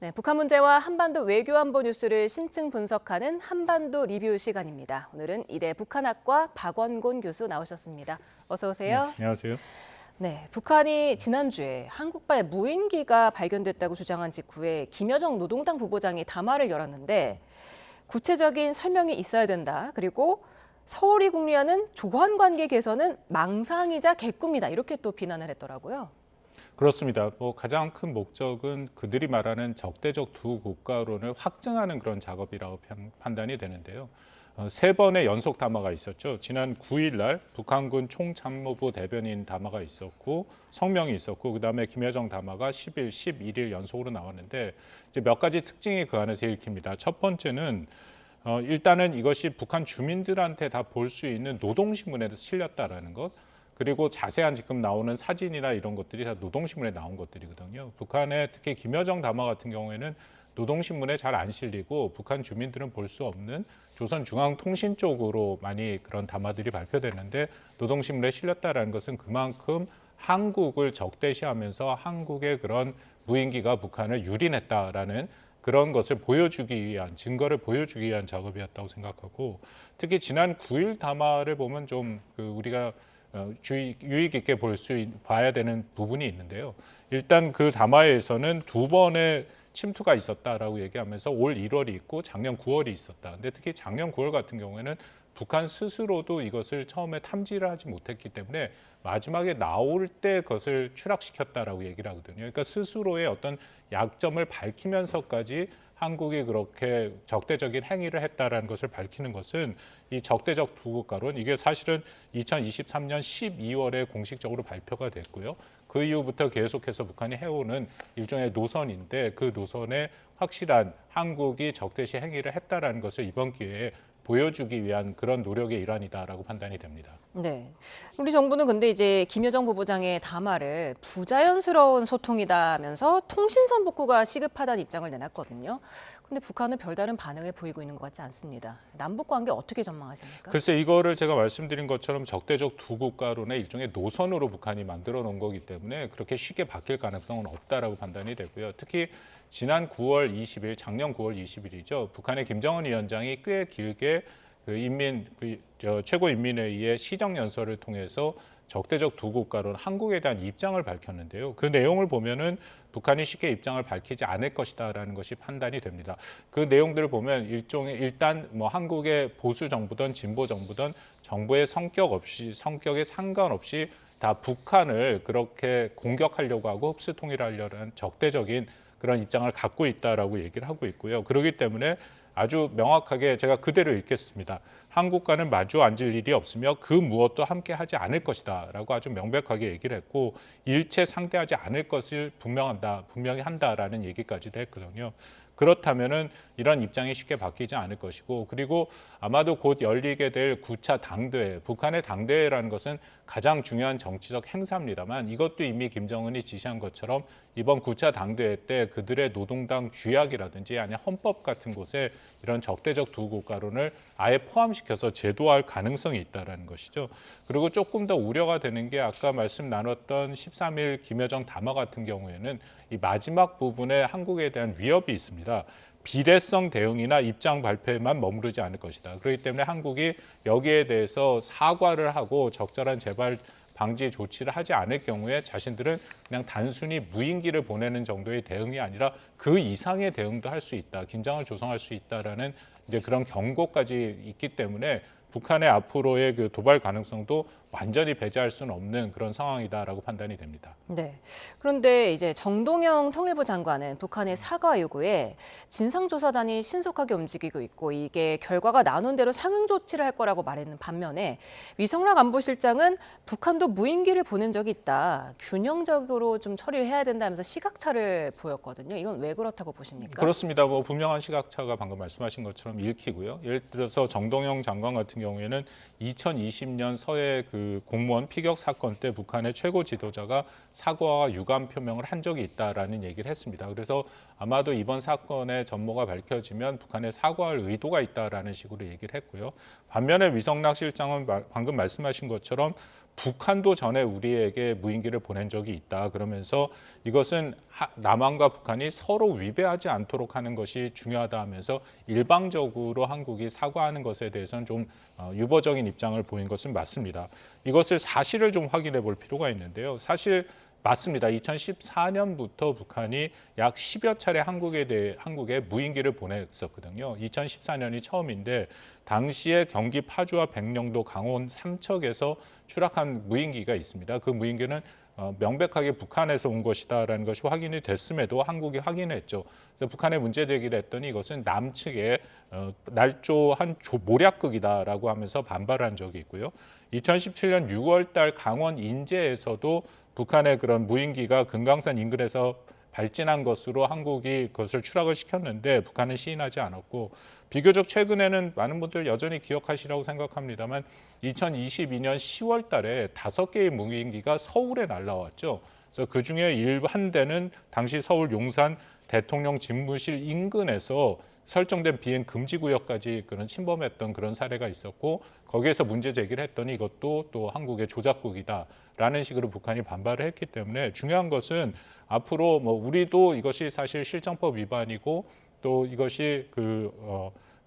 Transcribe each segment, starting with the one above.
네, 북한 문제와 한반도 외교안보 뉴스를 심층 분석하는 한반도 리뷰 시간입니다. 오늘은 이대 북한학과 박원곤 교수 나오셨습니다. 어서 오세요. 네, 안녕하세요. 네, 북한이 지난주에 한국발 무인기가 발견됐다고 주장한 직후에 김여정 노동당 부부장이 담화를 열었는데 구체적인 설명이 있어야 된다. 그리고 서울이 궁리하는 조한 관계 개선은 망상이자 개꿈이다. 이렇게 또 비난을 했더라고요. 그렇습니다. 가장 큰 목적은 그들이 말하는 적대적 두 국가론을 확증하는 그런 작업이라고 판단이 되는데요. 세 번의 연속 담화가 있었죠. 지난 9일 날 북한군 총참모부 대변인 담화가 있었고 성명이 있었고 그다음에 김여정 담화가 10일, 11일 연속으로 나왔는데 이제 몇 가지 특징이 그 안에서 읽힙니다. 첫 번째는 일단은 이것이 북한 주민들한테 다 볼 수 있는 노동신문에 실렸다라는 것. 그리고 자세한 지금 나오는 사진이나 이런 것들이 다 노동신문에 나온 것들이거든요. 북한의 특히 김여정 담화 같은 경우에는 노동신문에 잘 안 실리고 북한 주민들은 볼 수 없는 조선중앙통신 쪽으로 많이 그런 담화들이 발표됐는데 노동신문에 실렸다라는 것은 그만큼 한국을 적대시하면서 한국의 그런 무인기가 북한을 유린했다라는 그런 것을 보여주기 위한 증거를 보여주기 위한 작업이었다고 생각하고 특히 지난 9일 담화를 보면 좀 우리가 유익 있게 봐야 되는 부분이 있는데요. 일단 그 담화에서는 두 번의 침투가 있었다라고 얘기하면서 올 1월이 있고 작년 9월이 있었다. 근데 특히 작년 9월 같은 경우에는 북한 스스로도 이것을 처음에 탐지를 하지 못했기 때문에 마지막에 나올 때 그것을 추락시켰다라고 얘기를 하거든요. 그러니까 스스로의 어떤 약점을 밝히면서까지 한국이 그렇게 적대적인 행위를 했다라는 것을 밝히는 것은 이 적대적 두 국가론 이게 사실은 2023년 12월에 공식적으로 발표가 됐고요. 그 이후부터 계속해서 북한이 해오는 일종의 노선인데 그 노선에 확실한 한국이 적대시 행위를 했다라는 것을 이번 기회에 보여주기 위한 그런 노력의 일환이다라고 판단이 됩니다. 네, 우리 정부는 근데 이제 김여정 부부장의 담화를 부자연스러운 소통이다면서 통신선 복구가 시급하다는 입장을 내놨거든요. 근데 북한은 별다른 반응을 보이고 있는 것 같지 않습니다. 남북 관계 어떻게 전망하십니까? 글쎄 이거를 제가 말씀드린 것처럼 적대적 두 국가론의 일종의 노선으로 북한이 만들어 놓은 거기 때문에 그렇게 쉽게 바뀔 가능성은 없다라고 판단이 되고요. 특히 지난 9월 20일, 작년 9월 20일이죠. 북한의 김정은 위원장이 꽤 길게 최고인민회의의 시정연설을 통해서 적대적 두 국가론 한국에 대한 입장을 밝혔는데요. 그 내용을 보면은 북한이 쉽게 입장을 밝히지 않을 것이다라는 것이 판단이 됩니다. 그 내용들을 보면 일단 한국의 보수 정부든 진보 정부든 정부의 성격에 상관없이 다 북한을 그렇게 공격하려고 하고 흡수 통일하려는 적대적인 그런 입장을 갖고 있다라고 얘기를 하고 있고요. 그렇기 때문에 아주 명확하게 제가 그대로 읽겠습니다. 한국과는 마주 앉을 일이 없으며 그 무엇도 함께 하지 않을 것이다라고 아주 명백하게 얘기를 했고 일체 상대하지 않을 것을 분명히 한다라는 얘기까지도 했거든요. 그렇다면은 이런 입장이 쉽게 바뀌지 않을 것이고 그리고 아마도 곧 열리게 될 9차 당대회, 북한의 당대회라는 것은 가장 중요한 정치적 행사입니다만 이것도 이미 김정은이 지시한 것처럼 이번 9차 당대회 때 그들의 노동당 규약이라든지 아니면 헌법 같은 곳에 이런 적대적 두 국가론을 아예 포함시켜서 제도화할 가능성이 있다는 것이죠. 그리고 조금 더 우려가 되는 게 아까 말씀 나눴던 13일 김여정 담화 같은 경우에는 이 마지막 부분에 한국에 대한 위협이 있습니다. 비례성 대응이나 입장 발표에만 머무르지 않을 것이다. 그렇기 때문에 한국이 여기에 대해서 사과를 하고 적절한 재발 방지 조치를 하지 않을 경우에 자신들은 그냥 단순히 무인기를 보내는 정도의 대응이 아니라 그 이상의 대응도 할 수 있다. 긴장을 조성할 수 있다라는 이제 그런 경고까지 있기 때문에 북한의 앞으로의 그 도발 가능성도 완전히 배제할 수는 없는 그런 상황이다라고 판단이 됩니다. 네. 그런데 이제 정동영 통일부 장관은 북한의 사과 요구에 진상조사단이 신속하게 움직이고 있고 이게 결과가 나눈 대로 상응 조치를 할 거라고 말했는 반면에 위성락 안보실장은 북한도 무인기를 보낸 적이 있다. 균형적으로 좀 처리를 해야 된다면서 시각차를 보였거든요. 이건 왜 그렇다고 보십니까? 그렇습니다. 분명한 시각차가 방금 말씀하신 것처럼 읽히고요. 예를 들어서 정동영 장관 같은 경우에는 2020년 서해 공무원 피격 사건 때 북한의 최고 지도자가 사과와 유감 표명을 한 적이 있다라는 얘기를 했습니다. 그래서 아마도 이번 사건의 전모가 밝혀지면 북한에 사과할 의도가 있다라는 식으로 얘기를 했고요. 반면에 위성락 실장은 방금 말씀하신 것처럼 북한도 전에 우리에게 무인기를 보낸 적이 있다. 그러면서 이것은 남한과 북한이 서로 위배하지 않도록 하는 것이 중요하다 하면서 일방적으로 한국이 사과하는 것에 대해서는 좀 유보적인 입장을 보인 것은 맞습니다. 이것을 사실을 좀 확인해 볼 필요가 있는데요. 사실 맞습니다. 2014년부터 북한이 약 10여 차례 한국에 무인기를 보냈었거든요. 2014년이 처음인데 당시에 경기 파주와 백령도 강원 삼척에서 추락한 무인기가 있습니다. 그 무인기는 명백하게 북한에서 온 것이다라는 것이 확인이 됐음에도 한국이 확인했죠. 그래서 북한에 문제 제기를 했더니 이것은 남측의 날조한 모략극이다라고 하면서 반발한 적이 있고요. 2017년 6월 달 강원 인제에서도 북한의 그런 무인기가 금강산 인근에서 발진한 것으로 한국이 그것을 추락을 시켰는데 북한은 시인하지 않았고 비교적 최근에는 많은 분들 여전히 기억하시라고 생각합니다만 2022년 10월 달에 5개의 무인기가 서울에 날라왔죠. 그래서 그중에 한 대는 당시 서울 용산 대통령 집무실 인근에서 설정된 비행 금지 구역까지 그런 침범했던 그런 사례가 있었고 거기에서 문제 제기를 했더니 이것도 또 한국의 조작국이다라는 식으로 북한이 반발을 했기 때문에 중요한 것은 앞으로 우리도 이것이 사실 실정법 위반이고 또 이것이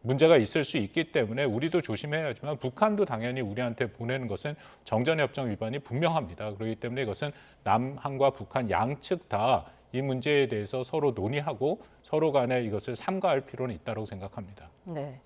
문제가 있을 수 있기 때문에 우리도 조심해야지만 북한도 당연히 우리한테 보내는 것은 정전협정 위반이 분명합니다. 그렇기 때문에 이것은 남한과 북한 양측 다 이 문제에 대해서 서로 논의하고 서로 간에 이것을 삼가할 필요는 있다고 생각합니다. 네.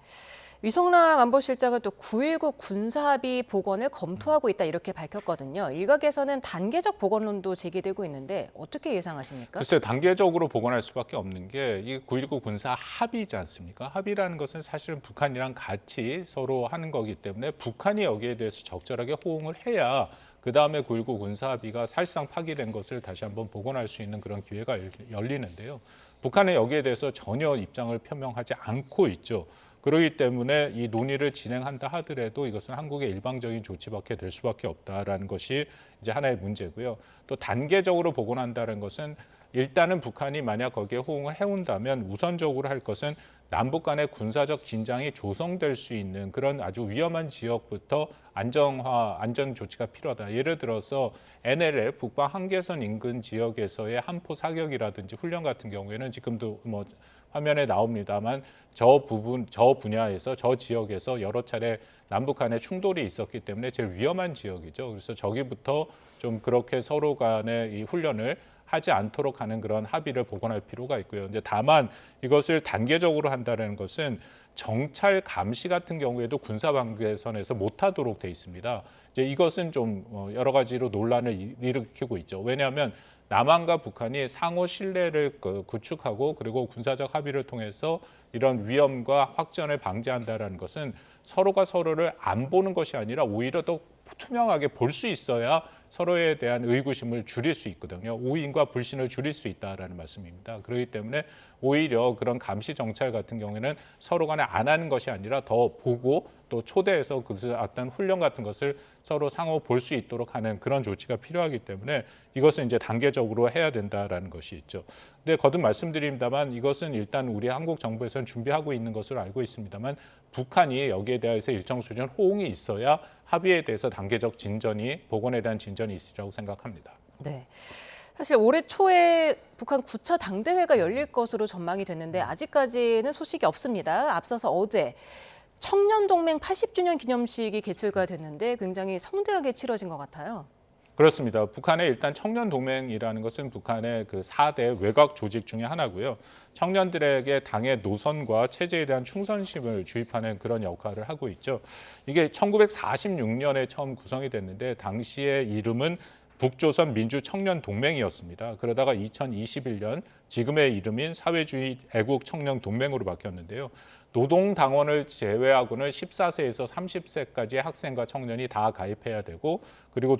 위성락 안보실장은 또 9.19 군사합의 복원을 검토하고 있다 이렇게 밝혔거든요. 일각에서는 단계적 복원론도 제기되고 있는데 어떻게 예상하십니까? 글쎄요. 단계적으로 복원할 수밖에 없는 게 이 9.19 군사 합의지 않습니까? 합의라는 것은 사실은 북한이랑 같이 서로 하는 거기 때문에 북한이 여기에 대해서 적절하게 호응을 해야 그다음에 9.19 군사합의가 사실상 파기된 것을 다시 한번 복원할 수 있는 그런 기회가 열리는데요. 북한은 여기에 대해서 전혀 입장을 표명하지 않고 있죠. 그렇기 때문에 이 논의를 진행한다 하더라도 이것은 한국의 일방적인 조치밖에 될 수밖에 없다라는 것이 이제 하나의 문제고요. 또 단계적으로 복원한다는 것은 일단은 북한이 만약 거기에 호응을 해온다면 우선적으로 할 것은 남북 간의 군사적 긴장이 조성될 수 있는 그런 아주 위험한 지역부터 안전 조치가 필요하다. 예를 들어서 NLL 북방 한계선 인근 지역에서의 한포 사격이라든지 훈련 같은 경우에는 지금도 화면에 나옵니다만 저 분야에서 저 지역에서 여러 차례 남북 간의 충돌이 있었기 때문에 제일 위험한 지역이죠. 그래서 저기부터 좀 그렇게 서로 간의 이 훈련을 하지 않도록 하는 그런 합의를 복원할 필요가 있고요. 근데 다만 이것을 단계적으로 한다는 것은 정찰 감시 같은 경우에도 군사 방계선에서 못하도록 돼 있습니다. 이제 이것은 좀 여러 가지로 논란을 일으키고 있죠. 왜냐하면 남한과 북한이 상호 신뢰를 구축하고 그리고 군사적 합의를 통해서 이런 위험과 확전을 방지한다는 것은 서로가 서로를 안 보는 것이 아니라 오히려 더 투명하게 볼 수 있어야 서로에 대한 의구심을 줄일 수 있거든요. 오인과 불신을 줄일 수 있다라는 말씀입니다. 그렇기 때문에 오히려 그런 감시 정찰 같은 경우에는 서로 간에 안 하는 것이 아니라 더 보고 또 초대해서 그 어떤 훈련 같은 것을 서로 상호 볼 수 있도록 하는 그런 조치가 필요하기 때문에 이것은 이제 단계적으로 해야 된다라는 것이 있죠. 근데 거듭 말씀드립니다만 이것은 일단 우리 한국 정부에서는 준비하고 있는 것으로 알고 있습니다만 북한이 여기에 대해서 일정 수준 호응이 있어야 합의에 대해서 단계적 진전이 복원에 대한 진전이 있으리라고 생각합니다. 네. 사실 올해 초에 북한 9차 당대회가 열릴 것으로 전망이 됐는데 아직까지는 소식이 없습니다. 앞서서 어제 청년동맹 80주년 기념식이 개최가 됐는데 굉장히 성대하게 치러진 것 같아요. 그렇습니다. 북한의 일단 청년동맹이라는 것은 북한의 그 4대 외곽 조직 중에 하나고요. 청년들에게 당의 노선과 체제에 대한 충성심을 주입하는 그런 역할을 하고 있죠. 이게 1946년에 처음 구성이 됐는데 당시의 이름은 북조선 민주청년동맹이었습니다. 그러다가 2021년 지금의 이름인 사회주의 애국청년동맹으로 바뀌었는데요. 노동당원을 제외하고는 14세에서 30세까지의 학생과 청년이 다 가입해야 되고 그리고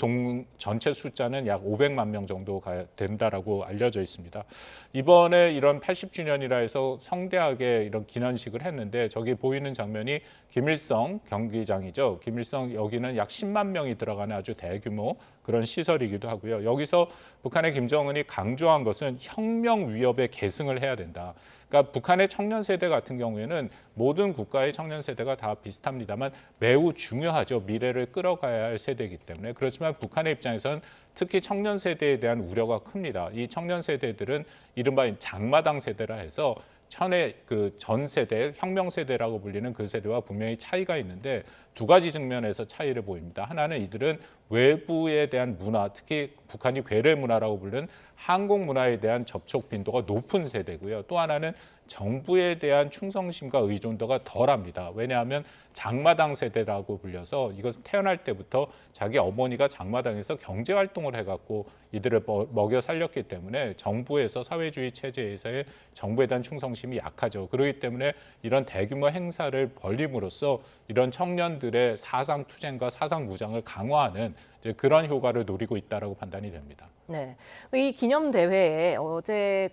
전체 숫자는 약 500만 명 정도 된다라고 알려져 있습니다. 이번에 이런 80주년이라 해서 성대하게 이런 기념식을 했는데 저기 보이는 장면이 김일성 경기장이죠. 김일성 여기는 약 10만 명이 들어가는 아주 대규모 그런 시설이기도 하고요. 여기서 북한의 김정은이 강조한 것은 혁명 위협에 계승을 해야 된다. 그러니까 북한의 청년 세대 같은 경우에는 모든 국가의 청년 세대가 다 비슷합니다만 매우 중요하죠. 미래를 끌어가야 할 세대이기 때문에. 그렇지만 북한의 입장에서는 특히 청년 세대에 대한 우려가 큽니다. 이 청년 세대들은 이른바 장마당 세대라 해서 천의 그 전 세대, 혁명 세대라고 불리는 그 세대와 분명히 차이가 있는데 두 가지 측면에서 차이를 보입니다. 하나는 이들은 외부에 대한 문화, 특히 북한이 괴뢰 문화라고 부르는 한국 문화에 대한 접촉 빈도가 높은 세대고요. 또 하나는 정부에 대한 충성심과 의존도가 덜합니다. 왜냐하면 장마당 세대라고 불려서 이것은 태어날 때부터 자기 어머니가 장마당에서 경제활동을 해갖고 이들을 먹여 살렸기 때문에 정부에서 사회주의 체제에서의 정부에 대한 충성심이 약하죠. 그렇기 때문에 이런 대규모 행사를 벌림으로써 이런 청년들의 사상 투쟁과 사상 무장을 강화하는 이제 그런 효과를 노리고 있다라고 판단이 됩니다. 네, 이 기념 대회에 어제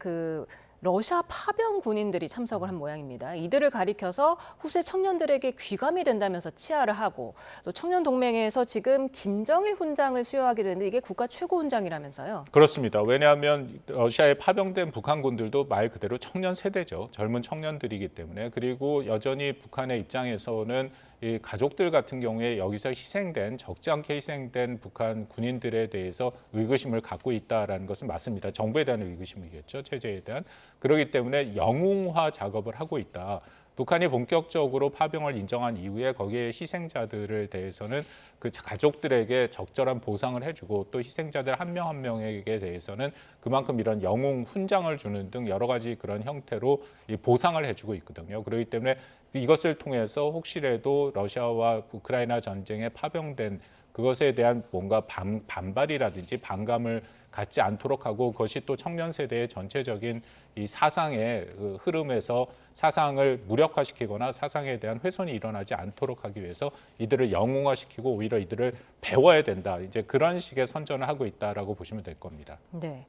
러시아 파병 군인들이 참석을 한 모양입니다. 이들을 가리켜서 후세 청년들에게 귀감이 된다면서 치하를 하고 또 청년 동맹에서 지금 김정일 훈장을 수여하기로 했는데 이게 국가 최고 훈장이라면서요. 그렇습니다. 왜냐하면 러시아에 파병된 북한군들도 말 그대로 청년 세대죠. 젊은 청년들이기 때문에. 그리고 여전히 북한의 입장에서는 이 가족들 같은 경우에 여기서 희생된 적지 않게 희생된 북한 군인들에 대해서 의구심을 갖고 있다라는 것은 맞습니다. 정부에 대한 의구심이겠죠. 체제에 대한. 그렇기 때문에 영웅화 작업을 하고 있다. 북한이 본격적으로 파병을 인정한 이후에 거기에 희생자들에 대해서는 그 가족들에게 적절한 보상을 해주고 또 희생자들 한 명 한 명에게 대해서는 그만큼 이런 영웅 훈장을 주는 등 여러 가지 그런 형태로 보상을 해주고 있거든요. 그렇기 때문에 이것을 통해서 혹시라도 러시아와 우크라이나 전쟁에 파병된 그것에 대한 뭔가 반발이라든지 반감을 갖지 않도록 하고 그것이 또 청년 세대의 전체적인 이 사상의 흐름에서 사상을 무력화시키거나 사상에 대한 훼손이 일어나지 않도록 하기 위해서 이들을 영웅화시키고 오히려 이들을 배워야 된다. 이제 그런 식의 선전을 하고 있다라고 보시면 될 겁니다. 네.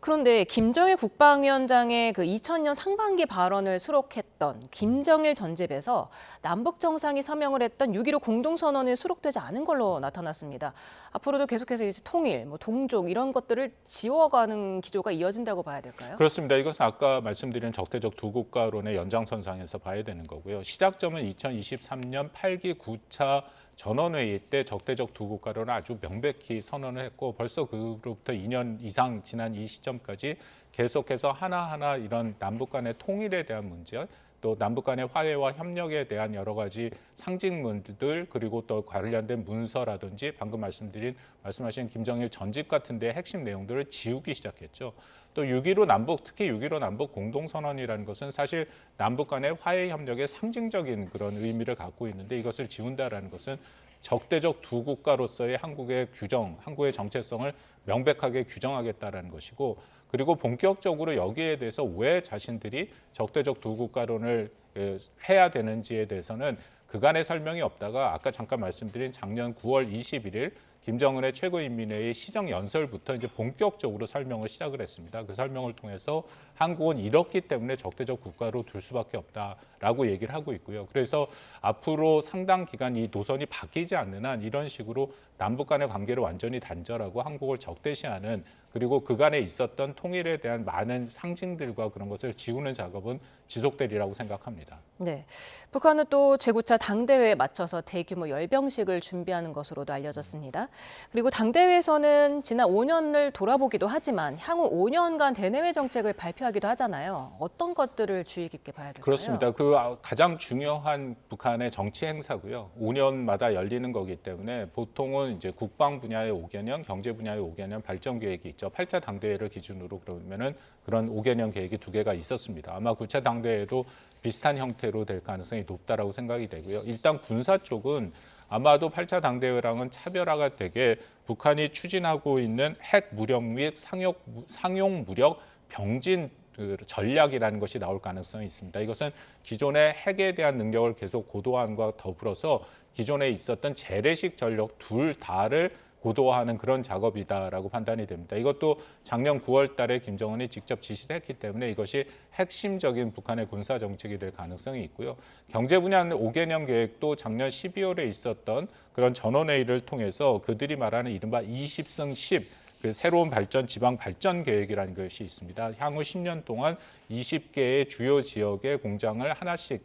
그런데 김정일 국방위원장의 2000년 상반기 발언을 수록했던 김정일 전집에서 남북 정상이 서명을 했던 6.15 공동선언이 수록되지 않은 걸로 나타났습니다. 앞으로도 계속해서 이제 통일, 동족 이런 것들을 지워가는 기조가 이어진다고 봐야 될까요? 그렇습니다. 이것은 아까 말씀드린 적대적 두 국가론의 연장선상에서 봐야 되는 거고요. 시작점은 2023년 8기 9차 전원회의 때 적대적 두 국가론을 아주 명백히 선언을 했고 벌써 그로부터 2년 이상 지난 이 시점까지 계속해서 하나하나 이런 남북 간의 통일에 대한 문제 또 남북 간의 화해와 협력에 대한 여러 가지 상징문들 그리고 또 관련된 문서라든지 방금 말씀하신 김정일 전집 같은 데 핵심 내용들을 지우기 시작했죠. 또 6.15 남북, 특히 6.15 남북 공동선언이라는 것은 사실 남북 간의 화해 협력의 상징적인 그런 의미를 갖고 있는데 이것을 지운다라는 것은 적대적 두 국가로서의 한국의 규정, 한국의 정체성을 명백하게 규정하겠다라는 것이고 그리고 본격적으로 여기에 대해서 왜 자신들이 적대적 두 국가론을 해야 되는지에 대해서는 그간의 설명이 없다가 아까 잠깐 말씀드린 작년 9월 21일 김정은의 최고인민회의 시정연설부터 이제 본격적으로 설명을 시작을 했습니다. 그 설명을 통해서 한국은 이렇기 때문에 적대적 국가로 둘 수밖에 없다라고 얘기를 하고 있고요. 그래서 앞으로 상당 기간 이 노선이 바뀌지 않는 한 이런 식으로 남북 간의 관계를 완전히 단절하고 한국을 적대시하는 그리고 그간에 있었던 통일에 대한 많은 상징들과 그런 것을 지우는 작업은 지속되리라고 생각합니다. 네, 북한은 또 제9차 당대회에 맞춰서 대규모 열병식을 준비하는 것으로도 알려졌습니다. 그리고 당대회에서는 지난 5년을 돌아보기도 하지만 향후 5년간 대내외 정책을 발표하기도 하잖아요. 어떤 것들을 주의 깊게 봐야 될까요? 그렇습니다. 그 가장 중요한 북한의 정치 행사고요. 5년마다 열리는 거기 때문에 보통은 이제 국방 분야의 5개년, 경제 분야의 5개년 발전 계획이 있죠. 8차 당대회를 기준으로 그러면은 그런 5개년 계획이 2개가 있었습니다. 아마 9차 당대회도 비슷한 형태로 될 가능성이 높다라고 생각이 되고요. 일단 군사 쪽은 아마도 8차 당대회랑은 차별화가 되게 북한이 추진하고 있는 핵 무력 및 상용 무력 병진 전략이라는 것이 나올 가능성이 있습니다. 이것은 기존의 핵에 대한 능력을 계속 고도화함과 더불어서 기존에 있었던 재래식 전력 둘 다를 고도화하는 그런 작업이다라고 판단이 됩니다. 이것도 작년 9월 달에 김정은이 직접 지시를 했기 때문에 이것이 핵심적인 북한의 군사 정책이 될 가능성이 있고요. 경제 분야는 5개년 계획도 작년 12월에 있었던 그런 전원회의를 통해서 그들이 말하는 이른바 20승 10, 그 새로운 지방 발전 계획이라는 것이 있습니다. 향후 10년 동안 20개의 주요 지역의 공장을 하나씩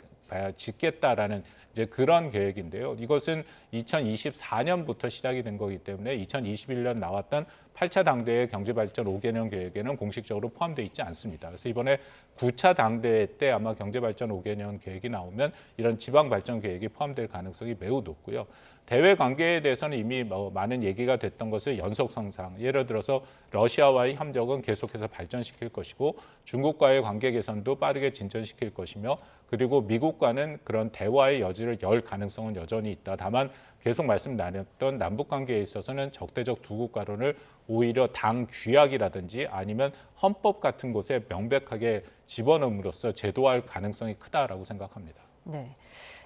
짓겠다라는 이제 그런 계획인데요. 이것은 2024년부터 시작이 된 거기 때문에 2021년 나왔던 8차 당대의 경제발전 5개년 계획에는 공식적으로 포함되어 있지 않습니다. 그래서 이번에 9차 당대 때 아마 경제발전 5개년 계획이 나오면 이런 지방발전 계획이 포함될 가능성이 매우 높고요. 대외 관계에 대해서는 이미 많은 얘기가 됐던 것을 연속성상, 예를 들어서 러시아와의 협력은 계속해서 발전시킬 것이고 중국과의 관계 개선도 빠르게 진전시킬 것이며 그리고 미국과는 그런 대화의 여지를 열 가능성은 여전히 있다. 다만 계속 말씀 나눴던 남북 관계에 있어서는 적대적 두 국가론을 오히려 당 규약이라든지 아니면 헌법 같은 곳에 명백하게 집어넣음으로써 제도화할 가능성이 크다라고 생각합니다. 네.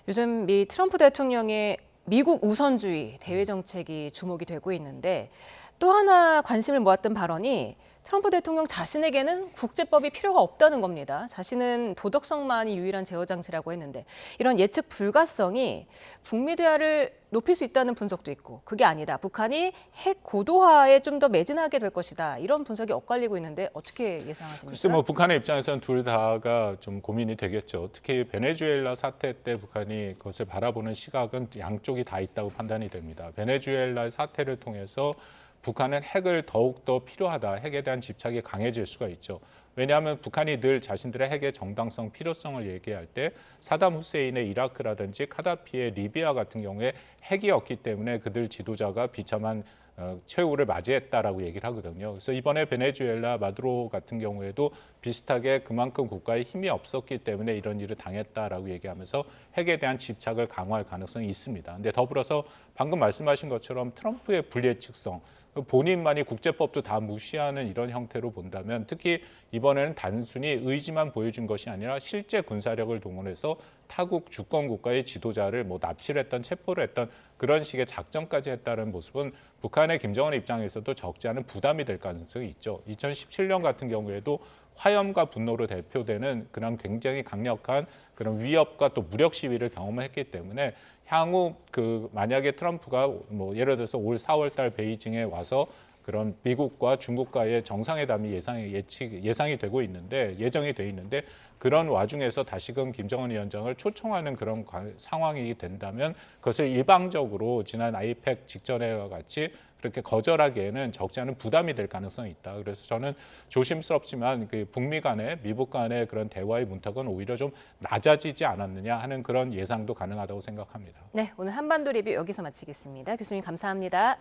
요즘 미 트럼프 대통령의 미국 우선주의 대외 정책이 주목이 되고 있는데 또 하나 관심을 모았던 발언이 트럼프 대통령 자신에게는 국제법이 필요가 없다는 겁니다. 자신은 도덕성만이 유일한 제어 장치라고 했는데 이런 예측 불가성이 북미 대화를 높일 수 있다는 분석도 있고 그게 아니다. 북한이 핵 고도화에 좀 더 매진하게 될 것이다. 이런 분석이 엇갈리고 있는데 어떻게 예상하십니까? 글쎄 북한의 입장에서는 둘 다가 좀 고민이 되겠죠. 특히 베네수엘라 사태 때 북한이 그것을 바라보는 시각은 양쪽이 다 있다고 판단이 됩니다. 베네수엘라 사태를 통해서 북한은 핵을 더욱더 필요하다. 핵에 대한 집착이 강해질 수가 있죠. 왜냐하면 북한이 늘 자신들의 핵의 정당성, 필요성을 얘기할 때 사담 후세인의 이라크라든지 카다피의 리비아 같은 경우에 핵이 없기 때문에 그들 지도자가 비참한 최후를 맞이했다라고 얘기를 하거든요. 그래서 이번에 베네수엘라 마두로 같은 경우에도 비슷하게 그만큼 국가에 힘이 없었기 때문에 이런 일을 당했다라고 얘기하면서 핵에 대한 집착을 강화할 가능성이 있습니다. 근데 더불어서 방금 말씀하신 것처럼 트럼프의 불예측성, 본인만이 국제법도 다 무시하는 이런 형태로 본다면 특히 이번에는 단순히 의지만 보여준 것이 아니라 실제 군사력을 동원해서 타국 주권 국가의 지도자를 납치를 했던 체포를 했던 그런 식의 작전까지 했다는 모습은 북한의 김정은 입장에서도 적지 않은 부담이 될 가능성이 있죠. 2017년 같은 경우에도 화염과 분노로 대표되는 그런 굉장히 강력한 그런 위협과 또 무력 시위를 경험했기 때문에 향후 만약에 트럼프가 예를 들어서 올 4월달 베이징에 와서 그런 미국과 중국과의 정상회담이 예상이 되고 있는데 예정이 돼 있는데 그런 와중에서 다시금 김정은 위원장을 초청하는 그런 상황이 된다면 그것을 일방적으로 지난 아이팩 직전과 같이 그렇게 거절하기에는 적지 않은 부담이 될 가능성이 있다. 그래서 저는 조심스럽지만 북미 간의 미국 간의 그런 대화의 문턱은 오히려 좀 낮아지지 않았느냐 하는 그런 예상도 가능하다고 생각합니다. 네, 오늘 한반도 리뷰 여기서 마치겠습니다. 교수님 감사합니다.